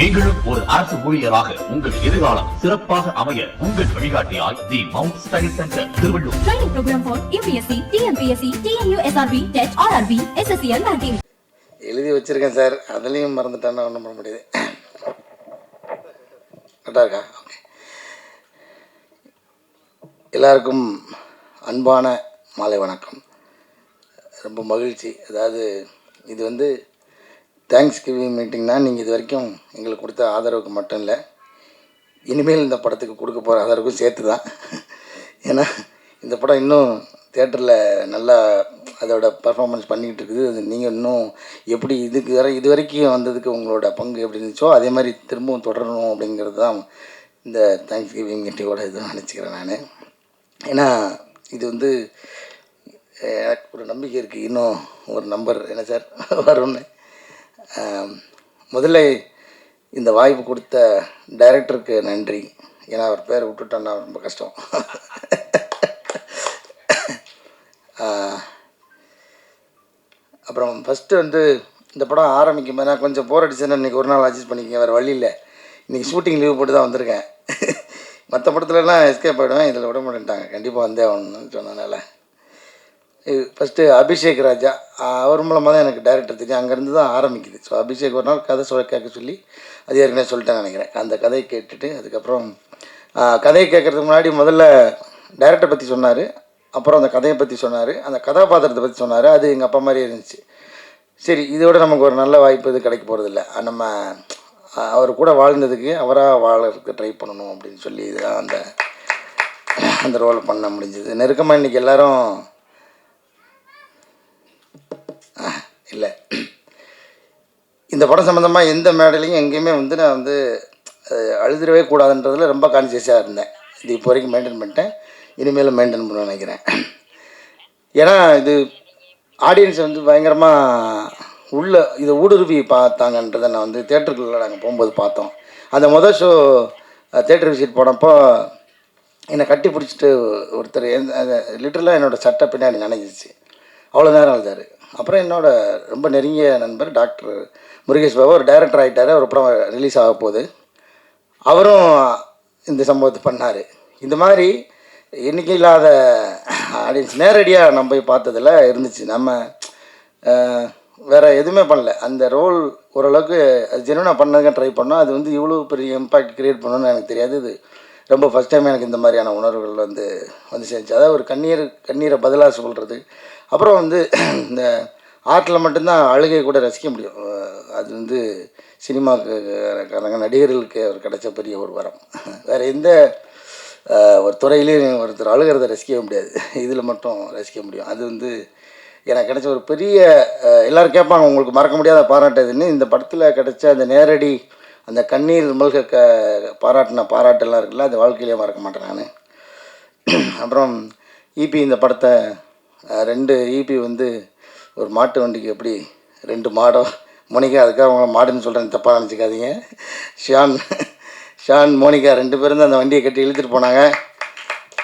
நீங்களும் ஒரு அரசு ஊழியராக உங்கள் எதிர்காலம் சிறப்பாக அமைய உங்கள் வழிகாட்டியாய் the mount study centre Tiruvallur. Training program for UPSC, TNPSC, TNU, SRB, TET, RRB, SSCL banking. எழுதி வச்சிருக்கேன் சார், அதுலேயும் மறந்துட்டேன்னா ஒன்றும் பண்ண முடியாது. கரெக்டாக இருக்கா? ஓகே. எல்லாருக்கும் அன்பான மாலை வணக்கம். ரொம்ப மகிழ்ச்சி. அதாவது இது வந்து தேங்க்ஸ் கிவிங் மீட்டிங்னா நீங்கள் இது வரைக்கும் எங்களுக்கு கொடுத்த ஆதரவுக்கு மட்டும் இல்லை, இனிமேல் இந்த படத்துக்கு கொடுக்க போகிற ஆதரவுக்கும் சேர்த்து தான். ஏன்னா இந்த படம் இன்னும் தேட்டரில் நல்லா அதோட பர்ஃபார்மன்ஸ் பண்ணிக்கிட்டு இருக்குது. அது நீங்கள் இன்னும் எப்படி இது வரைக்கும் வந்ததுக்கு உங்களோட பங்கு எப்படி இருந்துச்சோ அதே மாதிரி திரும்பவும் தொடரணும் அப்படிங்கிறது தான் இந்த தேங்க்ஸ் கிவிங் மீட்டிங்கோட இது நினச்சிக்கிறேன் நான். ஏன்னா இது வந்து எனக்கு ஒரு நம்பிக்கை இருக்குது, இன்னும் ஒரு நம்பர் என்ன சார் வரும்னு. முதல்ல இந்த வாய்ப்பு கொடுத்த டைரக்டருக்கு நன்றி. ஏன்னா அவர் பேரை விட்டுட்டோன்னா ரொம்ப கஷ்டம். அப்புறம் ஃபஸ்ட்டு வந்து இந்த படம் ஆரம்பிக்கும் போது நான் கொஞ்சம் போர் அடிச்சேன்னா இன்றைக்கி ஒரு நாள் அட்ஜஸ்ட் பண்ணிக்கங்க, வேறு வழி இல்லை. இன்றைக்கி ஷூட்டிங் லீவ் போட்டு தான் வந்திருக்கேன். மற்ற படத்துலலாம் எஸ்கேப் ஆகிடுவேன், இதில் விட மாட்டேன்ட்டாங்க, கண்டிப்பாக வந்தே ஆகணும்னு சொன்னதுனால. ஃபஸ்ட்டு அபிஷேக் ராஜா, அவர் மூலமாக தான் எனக்கு டைரக்டர் தெரியும், அங்கேருந்து தான் ஆரம்பிக்குது. ஸோ அபிஷேக் ஒரு நாள் கதை கேட்க சொல்லி அது ஏற்கனவே சொல்லிட்டேன் நினைக்கிறேன். அந்த கதையை கேட்டுட்டு அதுக்கப்புறம் கதையை கேட்குறதுக்கு முன்னாடி முதல்ல டைரக்டரை பற்றி சொன்னார், அப்புறம் அந்த கதையை பற்றி சொன்னார், அந்த கதாபாத்திரத்தை பற்றி சொன்னார். அது எங்கள் அப்பா மாதிரி இருந்துச்சு. சரி, இதோட நமக்கு ஒரு நல்ல வாய்ப்பு இது கிடைக்க போகிறதில்ல, நம்ம அவர் கூட வாழ்ந்ததுக்கு அவராக வாழறதுக்கு ட்ரை பண்ணணும் அப்படின்னு சொல்லி இதுதான் அந்த ரோல் பண்ண முடிஞ்சது. நெருக்கமாக இன்றைக்கி எல்லோரும் இல்லை, இந்த படம் சம்மந்தமாக எந்த மேடையிலையும் எங்கேயுமே வந்து நான் வந்து அழுதுடவே கூடாதுன்றதில் ரொம்ப கான்சியஸாக இருந்தேன். இது இப்போ வரைக்கும் மெயின்டைன் பண்ணிட்டேன், இனிமேலும் மெயின்டைன் பண்ண நினைக்கிறேன். ஏன்னா இது ஆடியன்ஸ் வந்து பயங்கரமாக இதை ஊடுருவி பார்த்தாங்கன்றதை நான் வந்து தேட்டருக்குள்ளே நாங்கள் போகும்போது பார்த்தோம். அந்த மொதல் ஷோ தேட்டர் விசிட் போனப்போ என்னை கட்டி பிடிச்சிட்டு ஒருத்தர் லிட்டரலாக என்னோடய சட்டை பின்னாடி நனைஞ்சிச்சு, அவ்வளோ நேரம் அழுதார். அப்புறம் என்னோட ரொம்ப நெருங்கிய நண்பர் டாக்டர் முருகேஷ் பாபு, ஒரு டைரக்டர் ஆகிட்டார், ஒரு படம் ரிலீஸ் ஆக போகுது, அவரும் இந்த சம்பவத்தை பண்ணார். இந்த மாதிரி எண்ணிக்கை இல்லாத ஆடியன்ஸ் நேரடியாக நம்ம போய் பார்த்ததில் இருந்துச்சு. நம்ம வேறு எதுவுமே பண்ணல, அந்த ரோல் ஓரளவுக்கு அது ஜெனுவனாக பண்ணதுக்கு ட்ரை பண்ணோம். அது வந்து இவ்வளோ பெரிய இம்பேக்ட் க்ரியேட் பண்ணணும்னு எனக்கு தெரியாது. இது ரொம்ப ஃபஸ்ட் டைம் எனக்கு இந்த மாதிரியான உணர்வுகள் வந்து சேர்ந்துச்சு. அதாவது ஒரு கண்ணீரை பதிலாக சொல்கிறது. அப்புறம் வந்து இந்த ஆர்ட்டில் மட்டும்தான் அழுகை கூட ரசிக்க முடியும். அது வந்து சினிமாக்காரங்க நடிகர்களுக்கு அவர் கிடைச்ச பெரிய ஒரு வரம். வேறு எந்த ஒரு துறையிலையும் ஒருத்தர் அழுகிறத ரசிக்கவே முடியாது, இதில் மட்டும் ரசிக்க முடியும். அது வந்து எனக்கு கிடைச்ச ஒரு பெரிய, எல்லோரும் கேட்பாங்க உங்களுக்கு மறக்க முடியாத பாராட்டுதுன்னு. இந்த படத்தில் கிடைச்ச அந்த நேரடி அந்த கண்ணீர் மல்க பாராட்டெல்லாம் இருக்குல்ல, அது வாழ்க்கையிலே மறக்க மாட்டேன் நான். அப்புறம் ஈபி இந்த படத்தை 2 ஈபி வந்து ஒரு மாட்டு வண்டிக்கு எப்படி 2 மாடோ மோனிகா, அதுக்காக அவங்கள மாடுன்னு சொல்கிறேன், தப்பாக நினச்சிக்காதீங்க. ஷான் மோனிகா 2 பேரும் தான் அந்த வண்டியை கட்டி இழுத்துட்டு போனாங்க.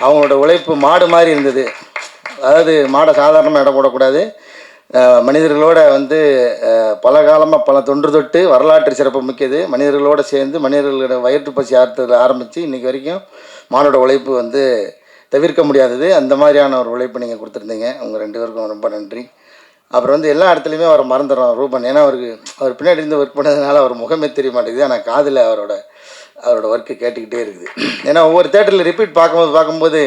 அவங்களோட உழைப்பு மாடு மாதிரி இருந்தது. அதாவது மாடை சாதாரணமாக இடம் போடக்கூடாது, மனிதர்களோட வந்து பல காலமாக பல தொன்று தொட்டு வரலாற்று சிறப்பு மிக்கது. மனிதர்களோடு சேர்ந்து மனிதர்களோட வயிற்று பசி ஆறுறதுல ஆரம்பித்து இன்றைக்கி வரைக்கும் மாடோட உழைப்பு வந்து தவிர்க்க முடியாதது. அந்த மாதிரியான ஒரு உழைப்பு நீங்கள் கொடுத்துருந்தீங்க, உங்கள் 2 பேருக்கும் ரொம்ப நன்றி. அப்புறம் வந்து எல்லா இடத்துலையுமே அவரை மறந்துடுறோம் ரூபன். ஏன்னா அவர் பின்னாடி இருந்து ஒர்க் பண்ணதுனால அவர் முகமே தெரிய மாட்டேங்குது, ஆனால் காதில் அவரோட ஒர்க்கு கேட்டுக்கிட்டே இருக்குது. ஏன்னா ஒவ்வொரு தேட்டரில் ரிப்பீட் பார்க்கும்போது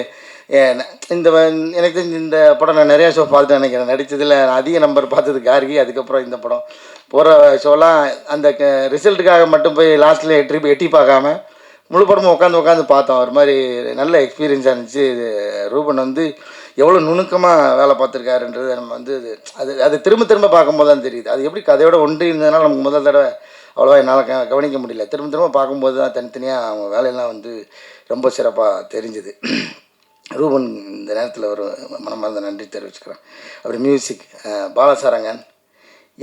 எனக்கு தெரிஞ்சு இந்த படம் நான் நிறையா ஷோ பார்த்துட்டு நினைக்கிறேன். நடித்ததில் நான் அதிக நம்பர் பார்த்தது கார்கி, அதுக்கப்புறம் இந்த படம். போகிற ஷோலாம் அந்த ரிசல்ட்டுக்காக மட்டும் போய் லாஸ்ட்டில் எட்டி பார்க்காம முழு படமும் உட்காந்து பார்த்தோம். ஒரு மாதிரி நல்ல எக்ஸ்பீரியன்ஸாக இருந்துச்சு. ரூபன் வந்து எவ்வளோ நுணுக்கமாக வேலை பார்த்துருக்காருன்றது நம்ம வந்து அது திரும்ப பார்க்கும்போது தான் தெரியுது. அது எப்படி கதையோட ஒன்றி இருந்ததுனால நமக்கு முதல் தடவை அவ்வளோவா என்னால் கவனிக்க முடியல. திரும்ப பார்க்கும்போது தான் தனித்தனியாக அவங்க வேலையெல்லாம் வந்து ரொம்ப சிறப்பாக தெரிஞ்சுது. ரூபன் இந்த நேரத்தில் ஒரு மனமார்ந்த நன்றி தெரிவிச்சுக்கிறேன். அப்புறம் மியூசிக் பாலசாரங்கன்,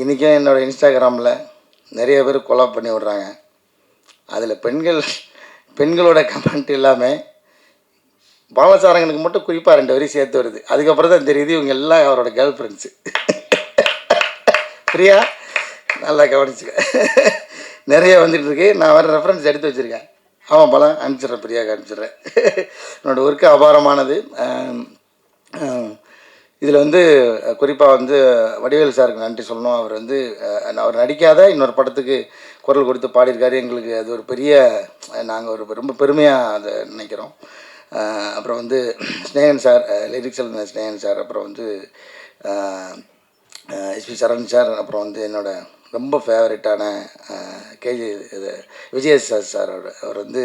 இன்றைக்கும் என்னோடய இன்ஸ்டாகிராமில் நிறைய பேர் கொலாப் பண்ணி விட்றாங்க. அதில் பெண்களோட கமெண்ட் எல்லாமே பாலசாரங்கனுக்கு மட்டும் குறிப்பாக 2 வரி சேர்த்து வருது. அதுக்கப்புறம் தான் தெரியுது இவங்க எல்லாம் அவரோட கேர்ள் ஃப்ரெண்ட்ஸு. பிரியா, நல்லா கவனிச்சுக்க. நிறைய வந்துட்டுருக்கு. நான் வேறு ரெஃபரன்ஸ் எடுத்து வச்சுருக்கேன். ஆமாம் பலம் அனுப்பிச்சிட்றேன், பிரியாவுக்கு அனுப்பிச்சிட்றேன். என்னோடய ஒர்க்கு அபாரமானது. இதில் வந்து குறிப்பாக வந்து வடிவேலு சாருக்கு நன்றி சொல்லணும். அவர் வந்து அவர் நடிக்காத இன்னொரு படத்துக்கு குரல் கொடுத்து பாடியிருக்காரு. எங்களுக்கு அது ஒரு பெரிய, நாங்கள் ஒரு ரொம்ப பெருமையாக அதை நினைக்கிறோம். அப்புறம் வந்து ஸ்னேகன் சார், லிரிக்ஸ் எழுதின ஸ்னேகன் சார், அப்புறம் வந்து எஸ்பி சரண் சார், அப்புறம் வந்து என்னோடய ரொம்ப ஃபேவரட்டான கேஜி இது விஜயசாஸ் சார், அவர் வந்து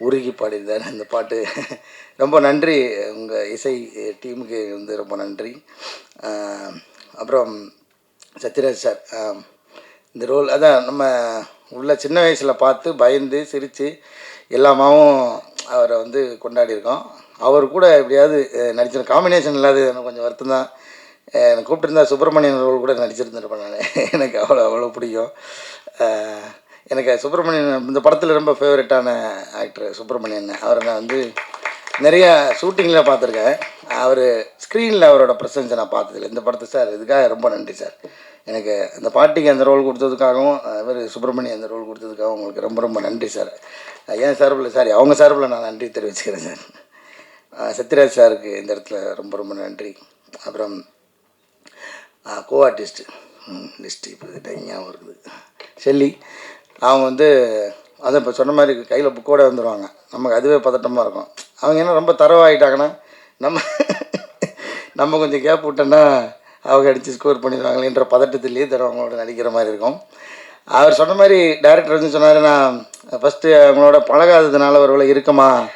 உருகி பாடியிருந்தார் அந்த பாட்டு. ரொம்ப நன்றி உங்கள் இசை டீமுக்கு வந்து ரொம்ப நன்றி. அப்புறம் சத்யராஜ் சார் இந்த ரோல் அதான் நம்ம உள்ள சின்ன வயசில் பார்த்து பயந்து சிரித்து எல்லாமாவும் அவரை வந்து கொண்டாடியிருக்கோம். அவர் கூட எப்படியாவது நடிச்சிருந்த காம்பினேஷன் இல்லாத எனக்கு கொஞ்சம் வருத்தம் தான். எனக்கு கூப்பிட்டுருந்தா சுப்பிரமணியன் ரோல் கூட நடிச்சிருந்துருப்பேன் நான். எனக்கு அவ்வளோ பிடிக்கும். எனக்கு சுப்பிரமணியன் இந்த படத்தில் ரொம்ப ஃபேவரட்டான ஆக்டர் சுப்பிரமணியன். அவரை நான் வந்து நிறையா ஷூட்டிங்கில் பார்த்துருக்கேன். அவர் ஸ்க்ரீனில் அவரோட ப்ரெசன்ஸை நான் பார்த்ததில்லை. இந்த படத்தை சார் இதுக்காக ரொம்ப நன்றி சார். எனக்கு அந்த பாட்டிக்கு அந்த ரோல் கொடுத்ததுக்காகவும் இவர் சுப்பிரமணியன் அந்த ரோல் கொடுத்ததுக்காகவும் உங்களுக்கு ரொம்ப ரொம்ப நன்றி சார். ஏன் சார்பில் சாரி அவங்க சார்பில் நான் நன்றி தெரிவிச்சுக்கிறேன் சார். சத்யராஜ் சாருக்கு இந்த இடத்துல ரொம்ப ரொம்ப நன்றி. அப்புறம் கோ ஆர்டிஸ்ட்டு லிஸ்ட்டு இப்போ ஞாபகம் இருக்குது, ஷெல்லி. அவங்க வந்து அதை இப்போ சொன்ன மாதிரி கையில் புக்கோடு வந்துடுவாங்க. நமக்கு அதுவே பதட்டமாக இருக்கும். அவங்க என்ன ரொம்ப தரவாகிட்டாங்கன்னா நம்ம கொஞ்சம் கேப் விட்டோன்னா அவங்க அடித்து ஸ்கோர் பண்ணிடுவாங்களேன்ற பதட்டத்திலேயே தருவாங்களோட நடிக்கிற மாதிரி இருக்கும். அவர் சொன்ன மாதிரி டைரக்டர் வந்து சொன்னார், நான் ஃபஸ்ட்டு அவங்களோட பழகாததுனால ஒருவேளை இறுக்கமாக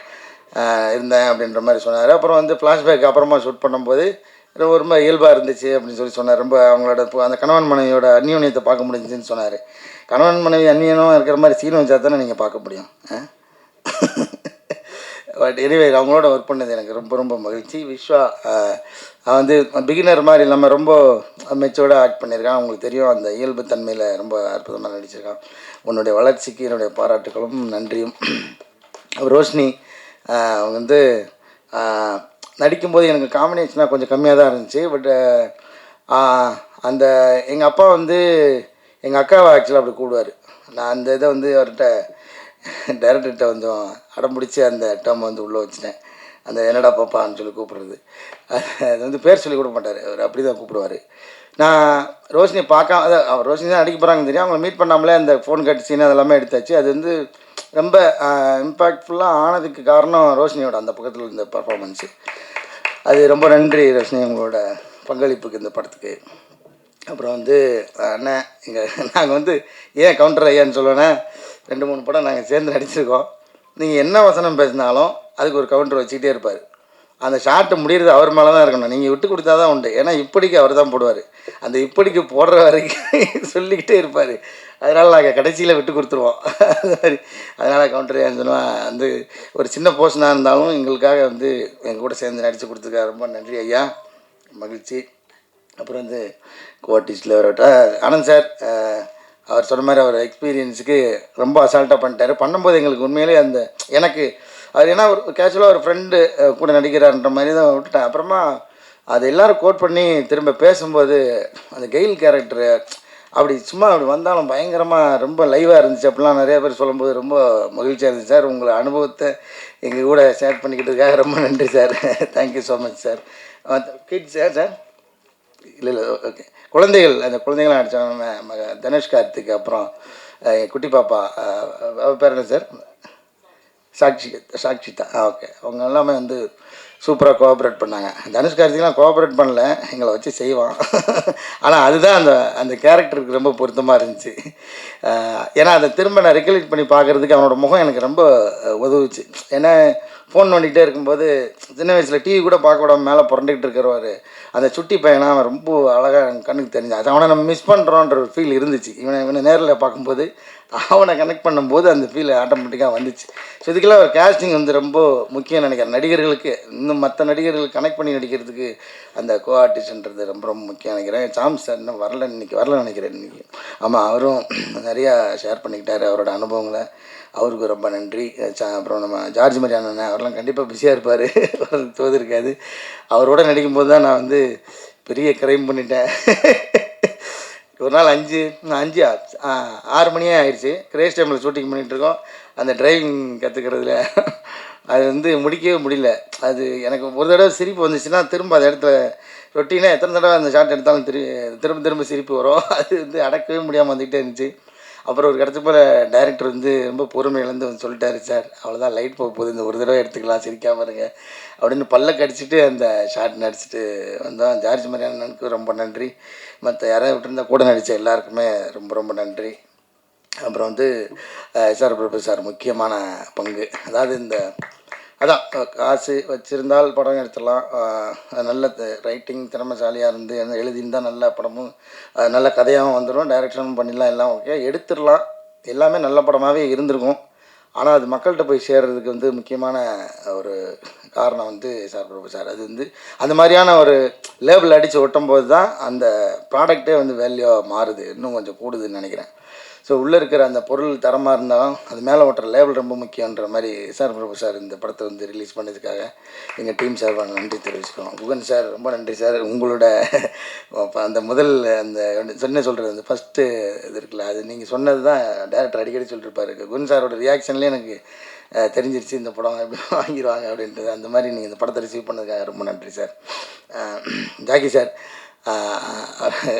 இருந்தேன் அப்படின்ற மாதிரி சொன்னார். அப்புறம் வந்து ஃப்ளாஷ்பேக் அப்புறமா ஷூட் பண்ணும்போது ரொம்ப இயல்பாக இருந்துச்சு அப்படின்னு சொன்னார். ரொம்ப அவங்களோட அந்த கணவன் மனைவியோட அந்யோன்யத்தை பார்க்க முடிஞ்சுன்னு சொன்னார். கணவன் மனைவி அந்நியனும் இருக்கிற மாதிரி சீன் வச்சா தானே நீங்கள் பார்க்க முடியும். பட் எனிவே அவங்களோட ஒர்க் பண்ணது எனக்கு ரொம்ப ரொம்ப மகிழ்ச்சி. விஸ்வா வந்து பிகினர் மாதிரி இல்லாமல் ரொம்ப மெச்சோர்டாக ஆக்ட் பண்ணியிருக்கான். அவங்களுக்கு தெரியும் அந்த இயல்பு தன்மையில் ரொம்ப அற்புதமாக நடிச்சிருக்கான். உன்னுடைய வளர்ச்சிக்கு என்னுடைய பாராட்டுகளும் நன்றியும். ரோஷினி அவங்க வந்து நடிக்கும்போது எனக்கு காம்பினேஷனாக கொஞ்சம் கம்மியாக தான் இருந்துச்சு. பட் அந்த எங்கள் அப்பா வந்து எங்கள் அக்காவை ஆக்சுவலாக அப்படி கூடுவார். நான் அந்த இதை வந்து அவர்கிட்ட டைரக்டர்கிட்ட கொஞ்சம் அடம்பிடிச்சி அந்த டேர்மை வந்து உள்ளே வச்சுட்டேன். அந்த என்னடா பாப்பான்னு சொல்லி கூப்பிட்றது, அது வந்து பேர் சொல்லி கொடுக்க மாட்டார், அவர் அப்படி தான் கூப்பிடுவார். நான் ரோஷினி பார்க்காம அதான் அவர் ரோஷினி தான் அடிக்க போகிறாங்கன்னு தெரியும். அவங்கள மீட் பண்ணாமலே அந்த ஃபோன் கட் சீன் அதெல்லாமே எடுத்தாச்சு. அது வந்து ரொம்ப இம்பேக்ட்ஃபுல்லாக ஆனதுக்கு காரணம் ரோஷினியோட அந்த பக்கத்தில் இருந்த பர்ஃபார்மன்ஸு. அது ரொம்ப நன்றி ரோஷினி உங்களோட பங்களிப்புக்கு இந்த படத்துக்கு. அப்புறம் வந்து அண்ணன் நாங்கள் வந்து ஏன் கவுண்டர் ஐயான்னு சொல்லுவேன்னா, 2-3 படம் நாங்கள் சேர்ந்து நடிச்சிருக்கோம். நீங்கள் என்ன வசனம் பேசினாலும் அதுக்கு ஒரு கவுண்டர் வச்சுக்கிட்டே இருப்பார். அந்த ஷார்ட்டு முடிகிறது அவர் மேலே தான் இருக்கணும், நீங்கள் விட்டு கொடுத்தா தான் உண்டு. ஏன்னா இப்படிக்கு அவர் தான் போடுவார். அந்த இப்படிக்கு போடுற வரைக்கும் சொல்லிக்கிட்டே இருப்பார். அதனால் நாங்கள் கடைசியில் விட்டு கொடுத்துருவோம். அது மாதிரி அதனால் கவுண்டர் ஐயான்னு சொல்லுவேன். வந்து ஒரு சின்ன போர்ஷனாக இருந்தாலும் எங்களுக்காக வந்து எங்கள் கூட சேர்ந்து நடித்து கொடுத்துருக்காரு. ரொம்ப நன்றி ஐயா, மகிழ்ச்சி. அப்புறம் வந்து கோஆர்டிஸ்டில் வரட்ட ஆனந்த் சார், அவர் சொன்ன மாதிரி அவர் எக்ஸ்பீரியன்ஸுக்கு ரொம்ப அசால்ட்டாக பண்ணிட்டார். பண்ணும்போது எங்களுக்கு உண்மையிலே அந்த எனக்கு அவர் ஏன்னா ஒரு கேஷுவலாக ஒரு ஃப்ரெண்டு கூட நடிக்கிறார்ன்ற மாதிரி தான் விட்டுட்டேன். அப்புறமா அது எல்லோரும் கோட் பண்ணி திரும்ப பேசும்போது அந்த கெயில் கேரக்டரு அப்படி சும்மா அப்படி வந்தாலும் பயங்கரமாக ரொம்ப லைவாக இருந்துச்சு. அப்படிலாம் நிறையா பேர் சொல்லும்போது ரொம்ப மகிழ்ச்சியாக இருந்துச்சு சார். உங்களை அனுபவத்தை எங்கள் கூட ஷேர் பண்ணிக்கிட்டதுக்காக ரொம்ப நன்றி sir. Thank you so much sir. Kids sir இல்லை ஓகே குழந்தைகள், அந்த குழந்தைகளாம் நடித்தாங்க தனுஷ் கார்த்திக், அப்புறம் குட்டி பாப்பா பேர் என்ன சார், சாக்ஷிதா ஓகே. அவங்க எல்லாமே வந்து சூப்பராக கோஆப்ரேட் பண்ணாங்க. தனுஷ் கார்த்திக்லாம் கோஆப்ரேட் பண்ணல, எங்களை வச்சு செய்வான். ஆனால் அதுதான் அந்த கேரக்டருக்கு ரொம்ப பொருத்தமாக இருந்துச்சு. ஏன்னா அதை திரும்ப நான் ரெக்கலெக்ட் பண்ணி பார்க்குறதுக்கு அவனோட முகம் எனக்கு ரொம்ப உதவுச்சு. ஏன்னா ஃபோன் நோண்டிகிட்டே இருக்கும்போது சின்ன வயசில் டிவி கூட பார்க்க விடாமல் மேலே புரண்டுக்கிட்டு இருக்கிறவார் அந்த சுட்டி பையனா அவன் ரொம்ப அழகாக கண்ணுக்கு தெரிஞ்சான். அது அவனை நம்ம மிஸ் பண்ணுறோன்ற ஒரு ஃபீல் இருந்துச்சு. இவனை நேரில் பார்க்கும்போது அவனை கனெக்ட் பண்ணும்போது அந்த ஃபீல் ஆட்டோமேட்டிக்காக வந்துச்சு. ஸோ இதுக்கெல்லாம் ஒரு கேஸ்டிங் வந்து ரொம்ப முக்கியம் நினைக்கிறேன். நடிகர்களுக்கு இன்னும் மற்ற நடிகர்களுக்கு கனெக்ட் பண்ணி நடிக்கிறதுக்கு அந்த கோ ஆர்டிஸ்ட்ன்றது ரொம்ப ரொம்ப முக்கியம் நினைக்கிறேன். சாம் சார் இன்னும் வரல நினைக்கிறேன் இன்றைக்கி. ஆமாம், அவரும் நிறையா ஷேர் பண்ணிக்கிட்டார் அவரோட அனுபவங்களை. அவருக்கு ரொம்ப நன்றி. அப்புறம் நம்ம ஜார்ஜ் மாதிரி அண்ணன் அவரெல்லாம் கண்டிப்பாக பிஸியாக இருப்பார், தோது இருக்காது. அவரோட நடிக்கும்போது தான் நான் வந்து பெரிய கிரைம் பண்ணிட்டேன். ஒரு நாள் 6 மணியே ஆயிடுச்சு. கிரேஸ் டைமில் ஷூட்டிங் பண்ணிகிட்ருக்கோம். அந்த டிரைவிங் கற்றுக்கிறதுல அது வந்து முடிக்கவே முடியல. அது எனக்கு ஒரு தடவை சிரிப்பு வந்துச்சுன்னா திரும்ப அந்த இடத்துல ரொட்டீனாக எத்தனை தடவை அந்த ஷாட் எடுத்தாலும் திரும்ப திரும்ப சிரிப்பு வரும். அது வந்து அடக்கவே முடியாமல் வந்துக்கிட்டே இருந்துச்சு. அப்புறம் ஒரு இடத்துக்கு போல் டைரக்டர் வந்து ரொம்ப பொறுமை இழந்து வந்து சொல்லிட்டாரு, சார் அவ்வளோதான், லைட் போக போகுது, இந்த ஒரு தடவை எடுத்துக்கலாம், சிரிக்காமல் இருங்க அப்படின்னு பல்ல கடிச்சிட்டு அந்த ஷாட் நடிச்சிட்டு வந்தோம். ஜார்ஜ் மரியானனுக்கு ரொம்ப நன்றி. மற்ற யாராவது விட்டுருந்தா கூட நடித்த எல்லாருக்குமே ரொம்ப ரொம்ப நன்றி. அப்புறம் வந்து எஸ்ஆர் பிரபு சார் முக்கியமான பங்கு. அதாவது இந்த அதான் காசு வச்சுருந்தால் படம் எடுத்துடலாம். நல்ல ரைட்டிங் திறமைசாலியாக இருந்து எழுதியிருந்தால் நல்ல படமும் நல்ல கதையாகவும் வந்துடும், டைரக்ஷனும் பண்ணிடலாம், எல்லாம் ஓகே, எடுத்துடலாம், எல்லாமே நல்ல படமாகவே இருந்திருக்கும். ஆனால் அது மக்கள்கிட்ட போய் சேர்றதுக்கு வந்து முக்கியமான ஒரு காரணம் வந்து எஸ்ஆர் பிரபு சார். அது வந்து அந்த மாதிரியான ஒரு லேபிள் அடித்து ஒட்டும்போது தான் அந்த ப்ராடக்டே வந்து வேல்யூவாக மாறுது, இன்னும் கொஞ்சம் கூடுதுன்னு நினைக்கிறேன். ஸோ உள்ளே இருக்கிற அந்த பொருள் தரமாக இருந்தாலும் அது மேலே ஓட்டுற லேபிள் ரொம்ப முக்கியன்ற மாதிரி எஸ்ஆர் பிரபு சார் இந்த படத்தை வந்து ரிலீஸ் பண்ணதுக்காக எங்கள் டீம் சார்பாக நன்றி தெரிவிச்சுக்கிறோம். குகன் சார் ரொம்ப நன்றி சார். உங்களோட அந்த முதல் அந்த சொல்கிறது அந்த ஃபஸ்ட்டு இது இருக்குல்ல, அது நீங்கள் சொன்னது தான் டேரக்டர் அடிக்கடி சொல்லியிருப்பாரு. குகன் சாரோட ரியாக்ஷன்லேயே எனக்கு தெரிஞ்சிருச்சு இந்த படம் எப்படி வாங்கிடுவாங்க அப்படின்றது. அந்த மாதிரி நீங்கள் இந்த படத்தை ரிசீவ் பண்ணதுக்காக ரொம்ப நன்றி சார். ஜாக்கி சார்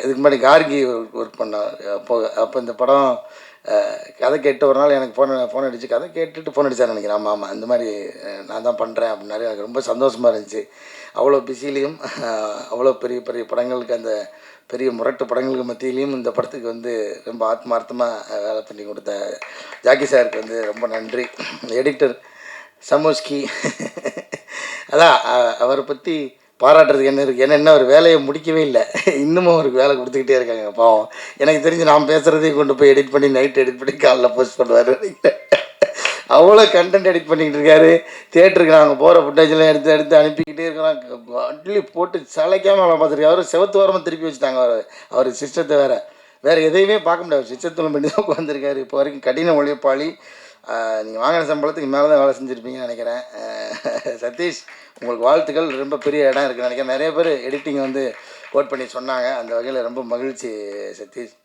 இதுக்கு முன்னாடி கார்கி ஒர்க் பண்ணார். அப்போ இந்த படம் கதை கேட்டு ஒரு நாள் எனக்கு ஃபோன் அடித்து கதை கேட்டுட்டு ஃபோன் அடித்தார் நினைக்கிறேன். ஆமாம், இந்த மாதிரி நான் தான் பண்ணுறேன் அப்படின்னாரு. எனக்கு ரொம்ப சந்தோஷமாக இருந்துச்சு. அவ்வளோ பிஸிலையும் அவ்வளோ பெரிய பெரிய படங்களுக்கு, அந்த பெரிய முரட்டு படங்களுக்கு மத்தியிலையும் இந்த படத்துக்கு வந்து ரொம்ப ஆத்மார்த்தமாக வேலை பண்ணி கொடுத்த ஜாக்கி சாருக்கு வந்து ரொம்ப நன்றி. எடிட்டர் சமோஸ்கி, அதான் அவரை பற்றி பாராட்டுறதுக்கு என்ன இருக்குது, ஏன்னா ஒரு வேலையை முடிக்கவே இல்லை, இன்னமும் அவருக்கு வேலை கொடுத்துக்கிட்டே இருக்காங்க பாவம். எனக்கு தெரிஞ்சு நான் பேசுகிறதையும் கொண்டு போய் எடிட் பண்ணி நைட் எடிட் பண்ணி காலைல போஸ்ட் பண்ணுவார். அவ்வளோ கண்டென்ட் எடிட் பண்ணிக்கிட்டு இருக்காரு. தியேட்டருக்கு நாங்கள் போகிற ஃபுட்டேஜெலாம் எடுத்து அனுப்பிக்கிட்டே இருக்கிறோம். அட்லி போட்டு சளைக்காமல் வேலை பார்த்துருக்காரு. அவர் செவத்து வாரமாக திருப்பி வச்சுட்டாங்க அவர் சிஸ்டத்தை வேறு எதையுமே பார்க்க முடியாது, சிஸ்டத்தில் பண்ணி தான் உட்காந்துருக்காரு. இப்போ வரைக்கும் கடின உழைப்பாளி. நீங்கள் வாங்கின சம்பளத்துக்கு மேலே தான் வேலை செஞ்சுருப்பீங்கன்னு நினைக்கிறேன். சதீஷ், உங்களுக்கு வாழ்த்துக்கள். ரொம்ப பெரிய இடம் இருக்குதுன்னு நினைக்கிறேன். நிறைய பேர் எடிட்டிங் வந்து கோட் பண்ணி சொன்னாங்க. அந்த வகையில் ரொம்ப மகிழ்ச்சி சதீஷ்,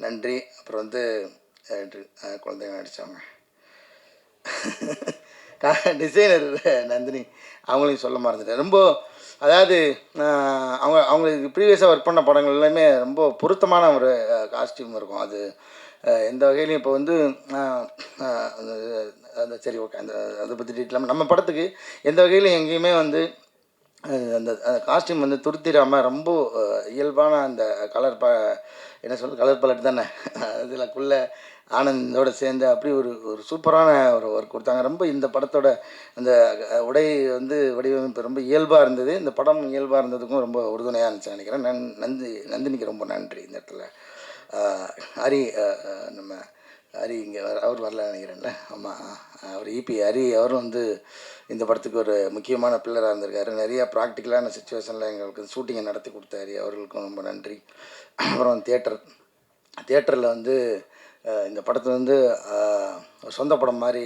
நன்றி. அப்புறம் வந்து குழந்தைங்க நடித்தவங்க டிசைனர் நந்தினி, அவங்களையும் சொல்ல மறந்துட்டேன். ரொம்ப அதாவது அவங்களுக்கு ப்ரீவியஸாக ஒர்க் பண்ண படங்கள் எல்லாமே ரொம்ப பொருத்தமான ஒரு காஸ்டியூம் இருக்கும். அது எந்த வகையிலையும் இப்போ வந்து அந்த சரி ஓகே, அதை பற்றி டீட்டெயிலாக நம்ம படத்துக்கு எந்த வகையிலும் எங்கேயுமே வந்து அந்த காஸ்டியூம் வந்து துருத்திடாமல் ரொம்ப இயல்பான அந்த கலர் கலர் பலட் தானே, இதுலக்குள்ளே ஆனந்தோடு சேர்ந்து அப்படி ஒரு சூப்பரான ஒரு ஒர்க் கொடுத்தாங்க. ரொம்ப இந்த படத்தோட அந்த உடை வந்து வடிவமைப்பு ரொம்ப இயல்பாக இருந்தது. இந்த படம் இயல்பாக இருந்ததுக்கும் ரொம்ப உறுதுணையாக இருந்துச்சு நினைக்கிறேன். நந்தினிக்கு ரொம்ப நன்றி. இந்த இடத்துல ஹரி, நம்ம ஹரி இங்கே அவர் வரல நினைக்கிறேன்ல, ஆமாம், அவர் இபி ஹரி, அவரும் வந்து இந்த படத்துக்கு ஒரு முக்கியமான பில்லராக இருந்திருக்காரு. நிறையா ப்ராக்டிக்கலான சுச்சுவேஷனில் எங்களுக்கு ஷூட்டிங்கை நடத்தி கொடுத்தாரு, அவர்களுக்கும் ரொம்ப நன்றி. அப்புறம் தியேட்டரில் வந்து இந்த படத்தை வந்து சொந்த படம் மாதிரி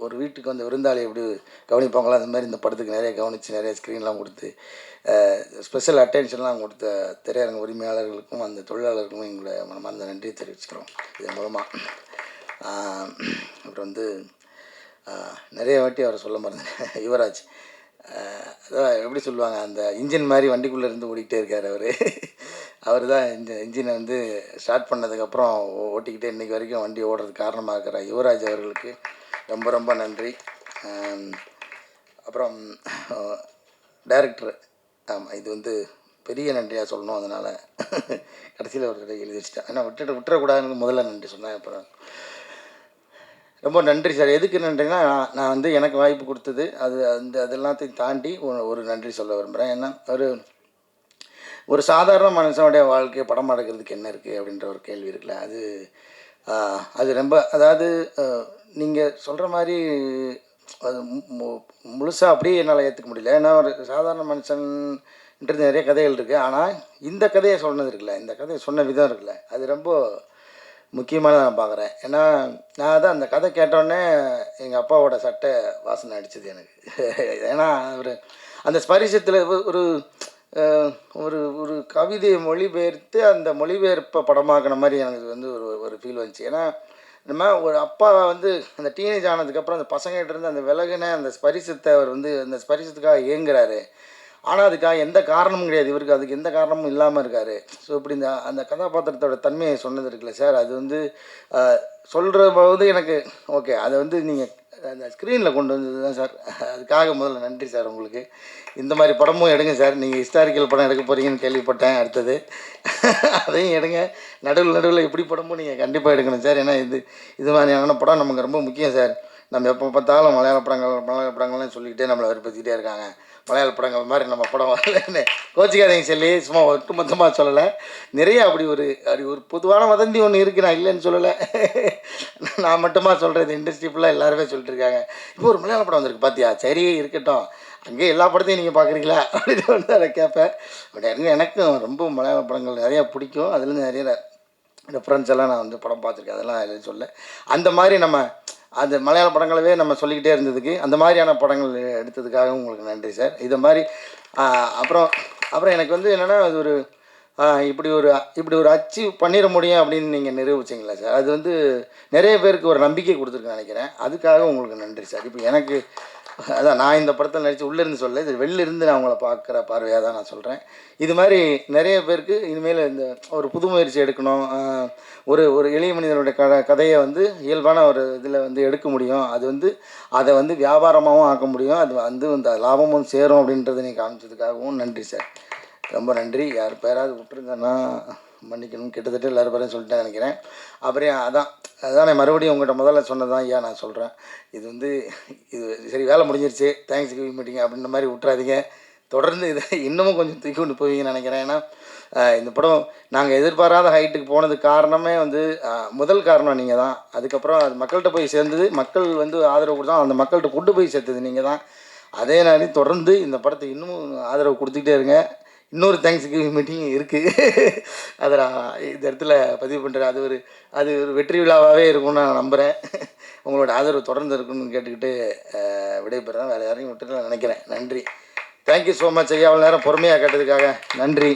ஒரு வீட்டுக்கு வந்து விருந்தாளி எப்படி கவனிப்பாங்களோ அந்த மாதிரி இந்த படத்துக்கு நிறைய கவனித்து நிறைய ஸ்க்ரீன்லாம் கொடுத்து ஸ்பெஷல் அட்டென்ஷன்லாம் கொடுத்த திரையரங்க உரிமையாளர்களுக்கும் அந்த தொழிலாளர்களுக்கும் எங்களை மனமார்ந்த நன்றி தெரிவிச்சுக்கிறோம் இதன் மூலமாக. அப்புறம் வந்து நிறைய வாட்டி அவரை சொல்ல மறந்தேன், யுவராஜ். அதான் எப்படி சொல்லுவாங்க, அந்த இன்ஜின் மாதிரி வண்டிக்குள்ளே இருந்து ஓடிக்கிட்டே இருக்கார் அவர் தான் இந்த இன்ஜினை வந்து ஸ்டார்ட் பண்ணதுக்கப்புறம் ஓட்டிக்கிட்டே இன்றைக்கி வரைக்கும் வண்டி ஓடுறதுக்கு காரணமாக இருக்கிற யுவராஜ் அவர்களுக்கு ரொம்ப ரொம்ப நன்றி. அப்புறம் டைரக்டர், ஆமாம், இது வந்து பெரிய நன்றியாக சொல்லணும், அதனால் கடைசியில் ஒரு எழுதி வச்சுட்டேன். ஏன்னா விட்டுறக்கூடாதுன்னு முதல்ல நன்றி சொன்னேன். அப்புறம் ரொம்ப நன்றி சார். எதுக்கு நன்றினா, நான் வந்து எனக்கு வாய்ப்பு கொடுத்தது அது எல்லாத்தையும் தாண்டி ஒரு நன்றி சொல்ல விரும்புகிறேன். ஏன்னா ஒரு சாதாரண மனுஷனுடைய வாழ்க்கையை படம் எடுக்கிறதுக்கு என்ன இருக்குது அப்படின்ற ஒரு கேள்வி இருக்குல்ல, அது ரொம்ப, அதாவது நீங்கள் சொல்கிற மாதிரி அது முழுசாக அப்படியே என்னால் ஏற்றுக்க முடியல. ஏன்னா ஒரு சாதாரண மனுஷன்ன்றது நிறைய கதைகள் இருக்குது. ஆனால் இந்த கதையை சொன்னது இருக்குல்ல, இந்த கதையை சொன்ன விதம் இருக்குல்ல, அது ரொம்ப முக்கியமானதாக நான் பார்க்குறேன். ஏன்னா நான் தான் அந்த கதை கேட்டோடனே எங்கள் அப்பாவோட சட்டை வாசனை அடிச்சது எனக்கு. ஏன்னா அவர் அந்த ஸ்பரிசத்தில் ஒரு ஒரு ஒரு கவிதையை மொழிபெயர்த்து அந்த மொழிபெயர்ப்பை படமாக்கின மாதிரி எனக்கு வந்து ஒரு ஒரு ஃபீல் வந்துச்சு. ஏன்னா நம்ம ஒரு அப்பா வந்து அந்த டீனேஜ் ஆனதுக்கப்புறம் அந்த பசங்கள்கிட்ட இருந்து அந்த விலகின அந்த ஸ்பரிசத்தை அவர் வந்து அந்த ஸ்பரிசத்துக்காக ஏங்குறாரு. ஆனால் அதுக்காக எந்த காரணமும் கிடையாது, இவருக்கு அதுக்கு எந்த காரணமும் இல்லாமல் இருக்கார். ஸோ இப்படி இந்த அந்த கதாபாத்திரத்தோட தன்மையை சொன்னது இருக்குல்ல சார், அது வந்து சொல்கிற போது எனக்கு ஓகே, அதை வந்து நீங்கள் அந்த ஸ்க்ரீனில் கொண்டு வந்தது தான் சார். அதுக்காக முதல்ல நன்றி சார் உங்களுக்கு. இந்த மாதிரி படமும் எடுங்க சார். நீங்கள் ஹிஸ்டாரிக்கல் படம் எடுக்க போகிறீங்கன்னு கேள்விப்பட்டேன். அடுத்தது அதையும் எடுங்க. நடுவில் இப்படி படமும் நீங்கள் கண்டிப்பாக எடுக்கணும் சார். ஏன்னா இது மாதிரியான படம் நமக்கு ரொம்ப முக்கியம் சார். நம்ம எப்போ பார்த்தாலும் மலையாள படங்கள்லாம் சொல்லிக்கிட்டே நம்மளை வெறுப்பேற்றிக்கிட்டே இருக்காங்க. மலையாள படங்கள் மாதிரி நம்ம படம் வரலன்னு கோச்சிக்காதீங்க சொல்லி சும்மா ஒட்டுமொத்தமாக சொல்லலை. நிறைய அப்படி ஒரு பொதுவான வதந்தி ஒன்று இருக்குது, நான் இல்லைன்னு சொல்லலை. நான் மட்டுமா சொல்கிறது, இண்டஸ்ட்ரி ஃபுல்லாக எல்லாருமே சொல்லிட்டு இருக்காங்க. இப்போ ஒரு மலையாள படம் வந்திருக்கு பார்த்தியா, சரி இருக்கட்டும், அங்கேயே எல்லா படத்தையும் நீங்கள் பார்க்குறீங்களா அப்படின்னு வந்து அதை கேட்பேன். பட் எனக்கும் ரொம்ப மலையாள படங்கள் நிறையா பிடிக்கும். அதுலேருந்து நிறைய ரெஃபரன்ஸ் எல்லாம் நான் வந்து படம் பார்த்துருக்கேன், அதெல்லாம் இல்லைன்னு சொல்ல. அந்த மாதிரி நம்ம அந்த மலையாள படங்களவே நம்ம சொல்லிக்கிட்டே இருந்ததுக்கு, அந்த மாதிரியான படங்கள் எடுத்ததுக்காக உங்களுக்கு நன்றி சார். இதை மாதிரி அப்புறம் எனக்கு வந்து என்னென்னா, அது ஒரு இப்படி ஒரு அச்சீவ் பண்ணிட முடியும் அப்படின்னு நீங்கள் நிரூபிச்சிங்களா சார். அது வந்து நிறைய பேருக்கு ஒரு நம்பிக்கை கொடுத்துருக்குன்னு நினைக்கிறேன். அதுக்காக உங்களுக்கு நன்றி சார். இப்போ எனக்கு அதான் நான் இந்த படத்தில் நடித்து உள்ளேருந்து சொல்ல, இது வெளிலிருந்து நான் உங்களை பார்க்குற பார்வையாக தான் நான் சொல்கிறேன். இது மாதிரி நிறைய பேருக்கு இனிமேல் இந்த ஒரு புது முயற்சி எடுக்கணும், ஒரு எளிய மனிதனுடைய கதையை வந்து இயல்பான ஒரு இதில் வந்து எடுக்க முடியும், அது வந்து அதை வந்து வியாபாரமாகவும் ஆக்க முடியும், அது வந்து இந்த லாபமும் சேரும் அப்படின்றத நீங்கள் காமிச்சதுக்காகவும் நன்றி சார். ரொம்ப நன்றி. யார் பேராவது விட்டுருந்தேன்னா மன்னிக்கணும். கிட்டத்தட்ட எல்லாரும் பேரையும் சொல்லிட்டேன் நினைக்கிறேன். அப்புறம் அதான் நான் மறுபடியும் உங்கள்கிட்ட முதல்ல சொன்னதான் ஐயா நான் சொல்கிறேன். இது வந்து சரி வேலை முடிஞ்சிருச்சு, தேங்க்ஸ் கிவிங் மீட்டிங் அப்படின்ற மாதிரி விட்டுறாதீங்க. தொடர்ந்து இதை இன்னமும் கொஞ்சம் தூக்கி கொண்டு போவீங்கன்னு நினைக்கிறேன். ஏன்னா இந்த படம் நாங்கள் எதிர்பாராத ஹைட்டுக்கு போனதுக்கு காரணமே வந்து முதல் காரணம் நீங்கள் தான். அதுக்கப்புறம் அது மக்கள்கிட்ட போய் சேர்ந்தது, மக்கள் வந்து ஆதரவு கொடுத்தா அந்த மக்கள்கிட்ட கொண்டு போய் சேர்த்தது நீங்கள் தான். அதே நாளே தொடர்ந்து இந்த படத்தை இன்னமும் ஆதரவு கொடுத்துக்கிட்டே இருங்க. இன்னொரு தேங்க்ஸ் கிவிங் மீட்டிங் இருக்குது, அதை நான் இந்த இடத்துல பதிவு பண்ணுறேன். அது ஒரு வெற்றி விழாவாகவே இருக்கும்னு நான் நம்புகிறேன். உங்களோட ஆதரவு தொடர்ந்து இருக்குன்னு கேட்டுக்கிட்டு விடைபெறேன். வேறு யாரையும் விட்டுட்டு நினைக்கிறேன். நன்றி. தேங்க்யூ ஸோ மச் ஐயா, அவ்வளோ நேரம் பொறுமையாக கேட்டதுக்காக நன்றி.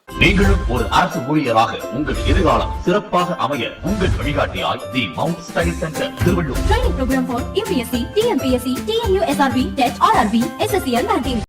நீங்களும் ஒரு அரசு ஊழியராக உங்கள் எதிர்காலம் சிறப்பாக அமைய உங்கள் வழிகாட்டியாய் the mount study centre Tiruvallur. Training program for UPSC, TNPSC, TNU SRB, TET, RRB, SSCL, 19.